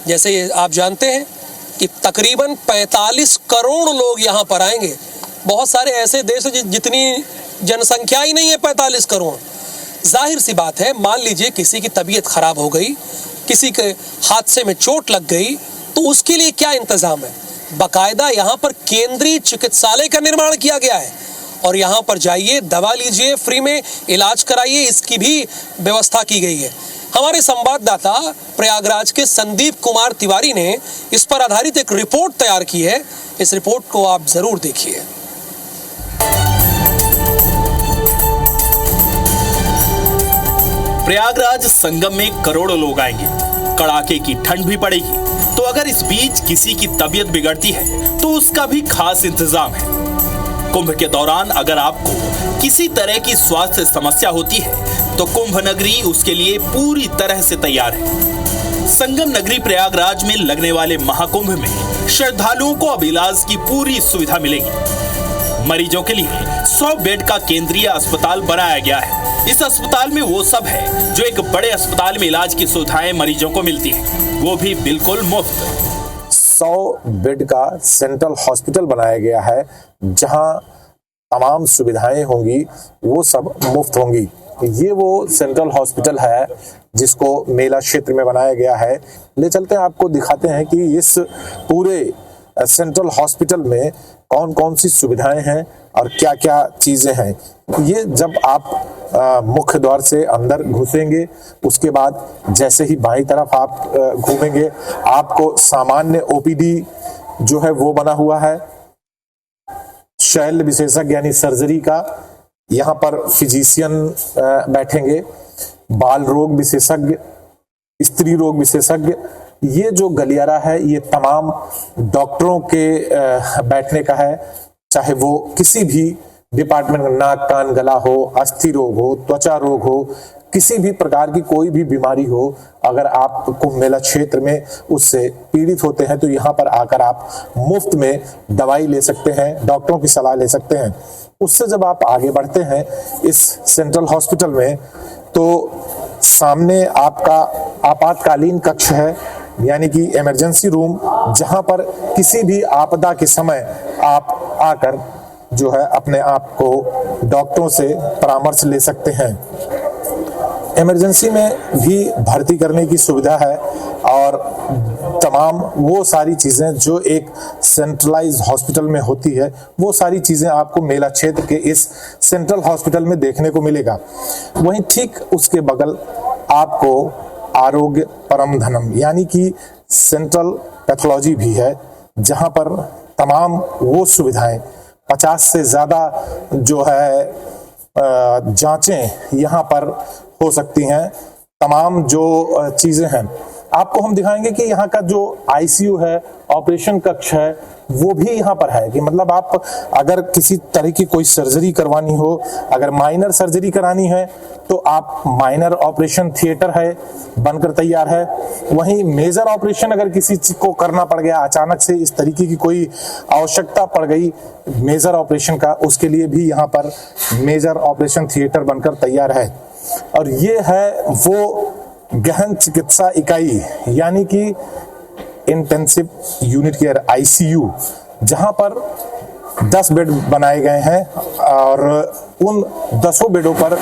जैसे आप जानते हैं कि तकरीबन 45 करोड़ लोग यहाँ पर आएंगे। बहुत सारे ऐसे देश हैं जितनी जनसंख्या ही नहीं है 45 करोड़। जाहिर सी बात है, मान लीजिए किसी की तबीयत खराब हो गई, किसी के हादसे में चोट लग गई, तो उसके लिए क्या इंतजाम है? बाकायदा यहाँ पर केंद्रीय चिकित्सालय का निर्माण किया गया है और यहाँ पर जाइए, दवा लीजिए, फ्री में इलाज कराइए, इसकी भी व्यवस्था की गई है। हमारे संवाददाता प्रयागराज के संदीप कुमार तिवारी ने इस पर आधारित एक रिपोर्ट तैयार की है। इस रिपोर्ट को आप जरूर देखिए। प्रयागराज संगम में करोड़ों लोग आएंगे, कड़ाके की ठंड भी पड़ेगी, तो अगर इस बीच किसी की तबीयत बिगड़ती है तो उसका भी खास इंतजाम है। कुंभ के दौरान अगर आपको किसी तरह की स्वास्थ्य समस्या होती है तो कुंभ नगरी उसके लिए पूरी तरह से तैयार है। संगम नगरी प्रयागराज में लगने वाले महाकुंभ में श्रद्धालुओं को अब इलाज की पूरी सुविधा मिलेगी। मरीजों के लिए 100 बेड का केंद्रीय अस्पताल बनाया गया है। इस अस्पताल में वो सब है जो एक बड़े अस्पताल में इलाज की सुविधाएं मरीजों को मिलती हैं, वो भी बिल्कुल मुफ्त। 100 बेड का सेंट्रल हॉस्पिटल बनाया गया है, जहां तमाम सुविधाएं होंगी वो सब मुफ्त होंगी। ये वो सेंट्रल हॉस्पिटल है जिसको मेला क्षेत्र में बनाया गया है। ले चलते हैं, आपको दिखाते हैं कि इस पूरे सेंट्रल हॉस्पिटल में कौन कौन सी सुविधाएं हैं और क्या क्या चीजें हैं। ये जब आप मुख्य द्वार से अंदर घुसेंगे, उसके बाद जैसे ही बाईं तरफ आप घूमेंगे, आपको सामान्य ओपीडी जो है वो बना हुआ है। शल्य विशेषज्ञ यानी सर्जरी का, यहाँ पर फिजिशियन बैठेंगे, बाल रोग विशेषज्ञ, स्त्री रोग विशेषज्ञ। ये जो गलियारा है ये तमाम डॉक्टरों के बैठने का है, चाहे वो किसी भी डिपार्टमेंट, नाक कान गला हो, अस्थि रोग हो, त्वचा रोग हो, किसी भी प्रकार की कोई भी बीमारी हो, अगर आप कुंभ मेला क्षेत्र में उससे पीड़ित होते हैं तो यहाँ पर आकर आप मुफ्त में दवाई ले सकते हैं, डॉक्टरों की सलाह ले सकते हैं। उससे जब आप आगे बढ़ते हैं इस सेंट्रल हॉस्पिटल में, तो सामने आपका आपातकालीन कक्ष है, यानी कि इमरजेंसी रूम, जहां पर किसी भी आपदा के समय आप आकर जो है अपने आप को डॉक्टरों से परामर्श ले सकते हैं। इमरजेंसी में भी भर्ती करने की सुविधा है और तमाम वो सारी चीजें जो एक सेंट्रलाइज्ड हॉस्पिटल में होती है, वो सारी चीजें आपको मेला क्षेत्र के इस सेंट्रल हॉस्पिटल में देखने को मिलेगा। वहीं ठीक उसके बगल आपको आरोग्य परम धनम यानी कि सेंट्रल पैथोलॉजी भी है, जहां पर तमाम वो सुविधाएं 50 से ज्यादा जो है जांचें यहाँ पर हो सकती हैं। तमाम जो चीजें हैं आपको हम दिखाएंगे कि यहाँ का जो आईसीयू है, ऑपरेशन कक्ष है, वो भी यहाँ पर है। कि मतलब आप अगर किसी तरह की कोई सर्जरी करवानी हो, अगर माइनर सर्जरी करानी है तो आप माइनर ऑपरेशन थिएटर है बनकर तैयार है। वहीं मेजर ऑपरेशन अगर किसी चीज को करना पड़ गया, अचानक से इस तरीके की कोई आवश्यकता पड़ गई मेजर ऑपरेशन का, उसके लिए भी यहाँ पर मेजर ऑपरेशन थिएटर बनकर तैयार है। और ये है वो गहन चिकित्सा इकाई यानी कि इंटेंसिव यूनिट केयर आईसीयू, जहां पर 10 बेड बनाए गए हैं और उन 10 बेडों पर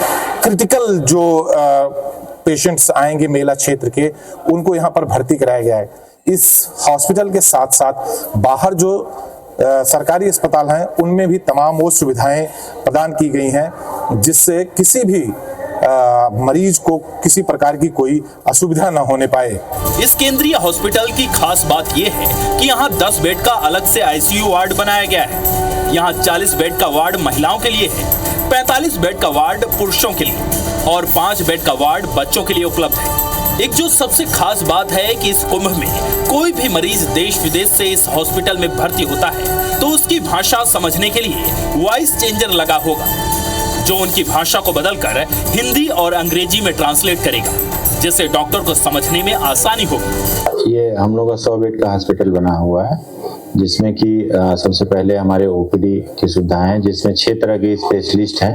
क्रिटिकल जो पेशेंट्स आएंगे मेला क्षेत्र के, उनको यहां पर भर्ती कराया गया है। इस हॉस्पिटल के साथ साथ बाहर जो सरकारी अस्पताल हैं उनमें भी तमाम वो सुविधाएं प्रदान की गई हैं जिससे किसी भी मरीज को किसी प्रकार की कोई असुविधा न होने पाए। इस केंद्रीय हॉस्पिटल की खास बात यह है कि यहाँ 10 बेड का अलग से आईसीयू वार्ड बनाया गया है। यहाँ 40 बेड का वार्ड महिलाओं के लिए है, 45 बेड का वार्ड पुरुषों के लिए और 5 बेड का वार्ड बच्चों के लिए उपलब्ध है। एक जो सबसे खास बात है कि इस कुंभ में कोई भी मरीज देश विदेश से इस हॉस्पिटल में भर्ती होता है तो उसकी भाषा समझने के लिए वॉइस चेंजर लगा होगा, जो उनकी भाषा को बदलकर हिंदी और अंग्रेजी में ट्रांसलेट करेगा, जिससे डॉक्टर को समझने में आसानी होगी। ये हम लोग का 100 बेड का हॉस्पिटल बना हुआ है जिसमें कि सबसे पहले हमारे ओपीडी की सुविधाएं हैं, जिसमें 6 तरह के स्पेशलिस्ट हैं,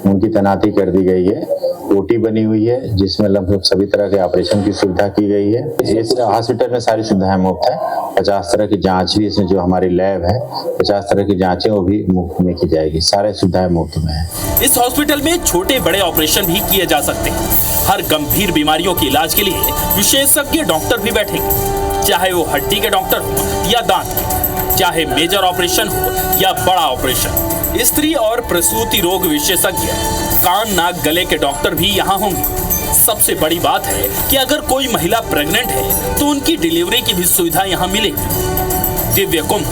उनकी तैनाती कर दी गई है। ओटी बनी हुई है, जिसमें लगभग सभी तरह के ऑपरेशन की सुविधा की गई है। इस हॉस्पिटल में सारी सुविधाएं मुफ्त है। 50 तरह की जांच भी, इसमें जो हमारी लैब है 50 तरह की जांचें वो भी मुफ्त में की जाएगी। सारी सुविधाएं मुफ्त में है। इस हॉस्पिटल में छोटे बड़े ऑपरेशन भी किए जा सकते हैं। हर गंभीर बीमारियों के इलाज के लिए विशेषज्ञ डॉक्टर भी बैठेंगे, चाहे वो हड्डी के डॉक्टर हो या दांत के, चाहे मेजर ऑपरेशन हो या बड़ा ऑपरेशन। स्त्री और प्रसूति रोग विशेषज्ञ, कान नाक गले के डॉक्टर भी यहाँ होंगे। सबसे बड़ी बात है कि अगर कोई महिला प्रेग्नेंट है तो उनकी डिलीवरी की भी सुविधा यहाँ मिलेगी। दिव्य कुंभ,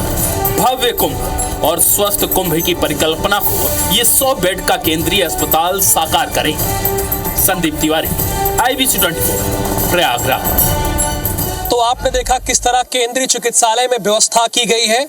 भव्य कुंभ और स्वस्थ कुंभ की परिकल्पना को ये 100 बेड का केंद्रीय अस्पताल साकार करे। संदीप तिवारी, IBC 24, प्रयागराज। तो आपने देखा किस तरह केंद्रीय चिकित्सालय में व्यवस्था की गई है।